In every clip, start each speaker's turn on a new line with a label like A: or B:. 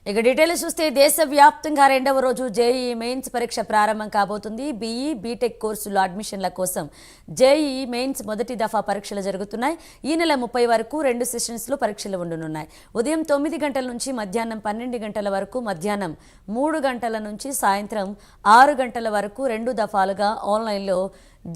A: ఇక డీటెయిల్స్ చూస్తే దేశవ్యాప్తంగా రెండవ రోజు జేఈఈ మెయిన్స్ పరీక్ష ప్రారంభం కాబోతుంది. బీఈ బీటెక్ కోర్సుల్లో అడ్మిషన్ల కోసం జేఈఈ మెయిన్స్ మొదటి దఫా పరీక్షలు జరుగుతున్నాయి. ఈ నెల 30 వరకు 2 సెషన్స్లో పరీక్షలు ఉండనున్నాయి. ఉదయం 9 గంటల నుంచి మధ్యాహ్నం 12 గంటల వరకు, మధ్యాహ్నం 3 గంటల నుంచి సాయంత్రం 6 గంటల వరకు 2 దఫాలుగా ఆన్లైన్లో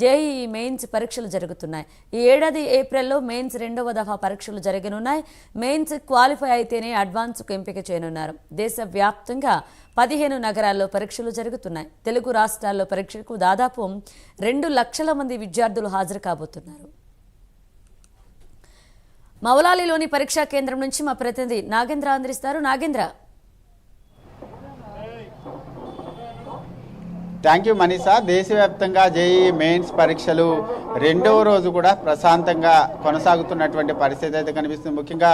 A: జేఈఈ మెయిన్స్ పరీక్షలు జరుగుతున్నాయి. ఈ ఏడాది ఏప్రిల్లో మెయిన్స్ రెండవ దఫా పరీక్షలు జరగనున్నాయి. మెయిన్స్ క్వాలిఫై అయితేనే అడ్వాన్స్కు ఎంపిక చేయనున్నారు. దేశవ్యాప్తంగా 15 నగరాల్లో పరీక్షలు జరుగుతున్నాయి. తెలుగు రాష్ట్రాల్లో పరీక్షకు దాదాపు 2 లక్షల మంది విద్యార్థులు హాజరు కాబోతున్నారు. మౌలాలిలోని పరీక్షా కేంద్రం నుంచి మా ప్రతినిధి నాగేంద్ర అందిస్తారు. Nagendra,
B: thank you Manisha. దేశవ్యాప్తంగా జేఈఈ మెయిన్స్ పరీక్షలు రెండవ రోజు కూడా ప్రశాంతంగా కొనసాగుతున్నటువంటి పరిస్థితి అయితే కనిపిస్తుంది. ముఖ్యంగా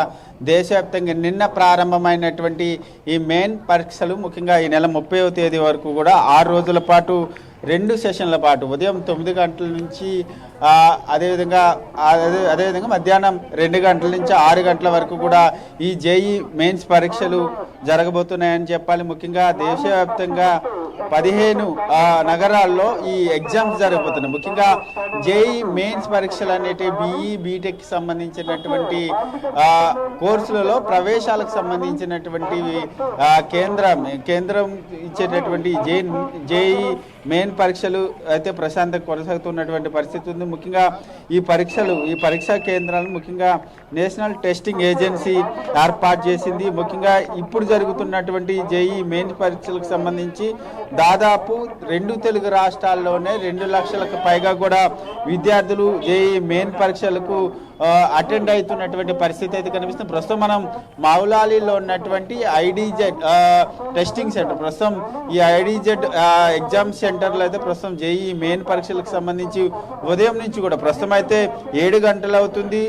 B: దేశవ్యాప్తంగా నిన్న ప్రారంభమైనటువంటి ఈ మెయిన్ పరీక్షలు ముఖ్యంగా ఈ నెల 30వ తేదీ వరకు కూడా 6 రోజుల పాటు 2 సెషన్ల పాటు ఉదయం 9 గంటల నుంచి అదేవిధంగా మధ్యాహ్నం 2 గంటల నుంచి 6 గంటల వరకు కూడా ఈ జేఈఈ మెయిన్స్ పరీక్షలు జరగబోతున్నాయని చెప్పాలి. ముఖ్యంగా దేశవ్యాప్తంగా 15 నగరాల్లో ఈ ఎగ్జామ్స్ జరగబోతున్నాయి. ముఖ్యంగా జేఈఈ మెయిన్స్ పరీక్షలు అనేటివి బీఈ బీటెక్ సంబంధించినటువంటి కోర్సులలో ప్రవేశాలకు సంబంధించినటువంటి కేంద్రం ఇచ్చేటటువంటి జేఈఈ మెయిన్ పరీక్షలు అయితే ప్రశాంతంగా కొనసాగుతున్నటువంటి పరిస్థితి ఉంది. ముఖ్యంగా ఈ పరీక్షా కేంద్రాలను ముఖ్యంగా నేషనల్ టెస్టింగ్ ఏజెన్సీ ఏర్పాటు చేసింది. ముఖ్యంగా ఇప్పుడు జరుగుతున్నటువంటి జేఈఈ మెయిన్ పరీక్షలకు సంబంధించి దాదాపు 2 తెలుగు రాష్ట్రాల్లోనే 2 లక్షలకు పైగా కూడా విద్యార్థులు జేఈఈ మెయిన్ పరీక్షలకు అటెండ్ అవుతున్నటువంటి పరిస్థితి అయితే కనిపిస్తుంది. ప్రస్తుతం మనం మౌలాలిలో ఉన్నటువంటి ఐడిజెడ్ టెస్టింగ్ సెంటర్, ప్రస్తుతం ఈ ఐడిజెడ్ ఎగ్జామ్ సెంటర్లో అయితే ప్రస్తుతం జేఈఈ మెయిన్ పరీక్షలకు సంబంధించి ఉదయం నుంచి కూడా ప్రస్తుతం అయితే 7 గంటలు అవుతుంది.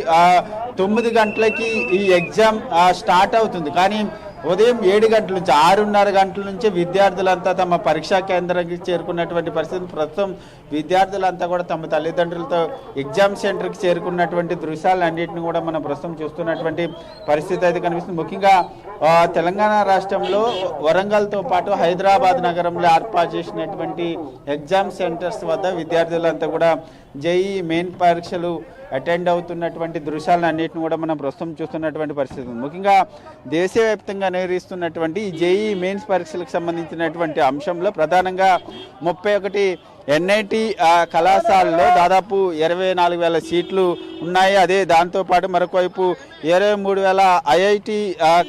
B: 9 గంటలకి ఈ ఎగ్జామ్ స్టార్ట్ అవుతుంది. కానీ ఉదయం 7 గంటల నుంచి 6:30 గంటల నుంచి విద్యార్థులంతా తమ పరీక్షా కేంద్రానికి చేరుకున్నటువంటి పరిస్థితి. ప్రస్తుతం విద్యార్థులంతా కూడా తమ తల్లిదండ్రులతో ఎగ్జామ్ సెంటర్కి చేరుకున్నటువంటి దృశ్యాలన్నింటినీ కూడా మనం ప్రస్తుతం చూస్తున్నటువంటి పరిస్థితి అయితే కనిపిస్తుంది. ముఖ్యంగా తెలంగాణ రాష్ట్రంలో వరంగల్తో పాటు హైదరాబాద్ నగరంలో ఏర్పాటు చేసినటువంటి ఎగ్జామ్ సెంటర్స్ వద్ద విద్యార్థులంతా కూడా జేఈఈ మెయిన్ పరీక్షలు అటెండ్ అవుతున్నటువంటి దృశ్యాలన్నింటిని కూడా మనం ప్రస్తుతం చూస్తున్నటువంటి పరిస్థితి. ముఖ్యంగా దేశవ్యాప్తంగా నిర్వహిస్తున్నటువంటి ఈ జేఈఈ మెయిన్స్ పరీక్షలకు సంబంధించినటువంటి అంశంలో ప్రధానంగా 31 ఎన్ఐటి కళాశాలలో దాదాపు 24,000 సీట్లు ఉన్నాయి. అదే దాంతోపాటు మరొకవైపు 23,000 ఐఐటి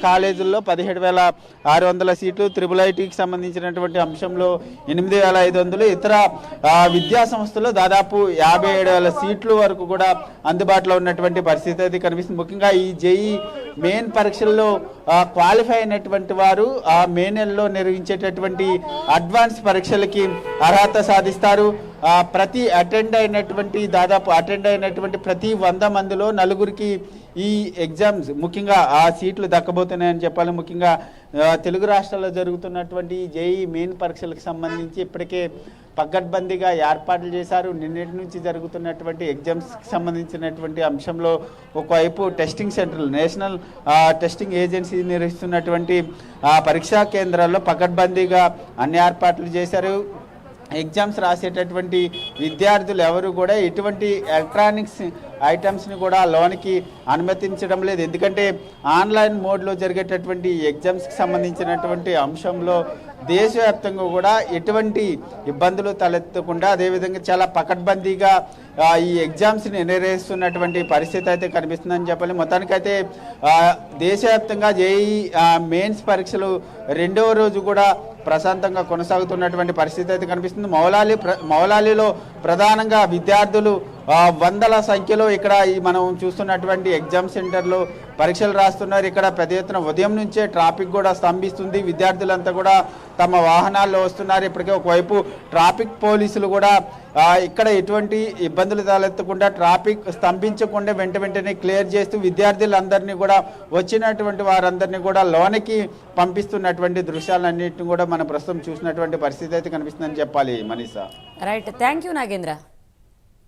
B: కాలేజీల్లో 17,600 సీట్లు, త్రిబుల్ ఐటీకి సంబంధించినటువంటి అంశంలో 8,500, ఇతర విద్యా సంస్థల్లో దాదాపు 57,000 సీట్లు వరకు కూడా అందుబాటులో ఉన్నటువంటి పరిస్థితి అయితే కనిపిస్తుంది. ముఖ్యంగా ఈ జేఈఈ మెయిన్ పరీక్షల్లో క్వాలిఫై అయినటువంటి వారు మే నెలలో నిర్వహించేటటువంటి అడ్వాన్స్ పరీక్షలకి అర్హత సాధిస్తారు. ప్రతి అటెండ్ అయినటువంటి ప్రతి 100 మందిలో 4గురికి ఈ ఎగ్జామ్స్ ముఖ్యంగా ఆ సీట్లు దక్కబోతున్నాయని చెప్పాలి. ముఖ్యంగా తెలుగు రాష్ట్రాల్లో జరుగుతున్నటువంటి జేఈఈ మెయిన్ పరీక్షలకు సంబంధించి ఇప్పటికే పకడ్బందీగా ఏర్పాట్లు చేశారు. నిన్నటి నుంచి జరుగుతున్నటువంటి ఎగ్జామ్స్కి సంబంధించినటువంటి అంశంలో ఒకవైపు టెస్టింగ్ సెంటర్లు, నేషనల్ టెస్టింగ్ ఏజెన్సీ నిర్వహిస్తున్నటువంటి పరీక్షా కేంద్రాల్లో పకడ్బందీగా అన్ని ఏర్పాట్లు చేశారు. ఎగ్జామ్స్ రాసేటటువంటి విద్యార్థులు ఎవరు కూడా ఎటువంటి ఎలక్ట్రానిక్స్ ఐటమ్స్ని కూడా లోనికి అనుమతించడం లేదు. ఎందుకంటే ఆన్లైన్ మోడ్లో జరిగేటటువంటి ఎగ్జామ్స్కి సంబంధించినటువంటి అంశంలో దేశవ్యాప్తంగా కూడా ఎటువంటి ఇబ్బందులు తలెత్తకుండా అదేవిధంగా చాలా పకడ్బందీగా ఈ ఎగ్జామ్స్ని నిర్వహిస్తున్నటువంటి పరిస్థితి అయితే కనిపిస్తుందని చెప్పాలి. మొత్తానికైతే దేశవ్యాప్తంగా జేఈఈ మెయిన్స్ పరీక్షలు రెండవ రోజు కూడా ప్రశాంతంగా కొనసాగుతున్నటువంటి పరిస్థితి అయితే కనిపిస్తుంది. మౌలాలిలో ప్రధానంగా విద్యార్థులు వందల సంఖ్యలో ఇక్కడ మనం చూస్తున్నటువంటి ఎగ్జామ్ సెంటర్లో పరీక్షలు రాస్తున్నారు. ఇక్కడ పెద్ద ఎత్తున ఉదయం నుంచే ట్రాఫిక్ కూడా స్తంభిస్తుంది. విద్యార్థులంతా కూడా తమ వాహనాల్లో వస్తున్నారు. ఇప్పటికే ఒకవైపు ట్రాఫిక్ పోలీసులు కూడా ఇక్కడ ఎటువంటి ఇబ్బందులు తలెత్తకుండా ట్రాఫిక్ స్తంభించకుండా వెంటనే క్లియర్ చేస్తూ విద్యార్థులందరినీ కూడా వచ్చినటువంటి వారందరినీ కూడా లోనికి పంపిస్తున్నటువంటి దృశ్యాలన్నింటినీ కూడా మనం ప్రస్తుతం చూసినటువంటి పరిస్థితి అయితే కనిపిస్తుందని చెప్పాలి Manisha.
A: Right, thank you Nagendra.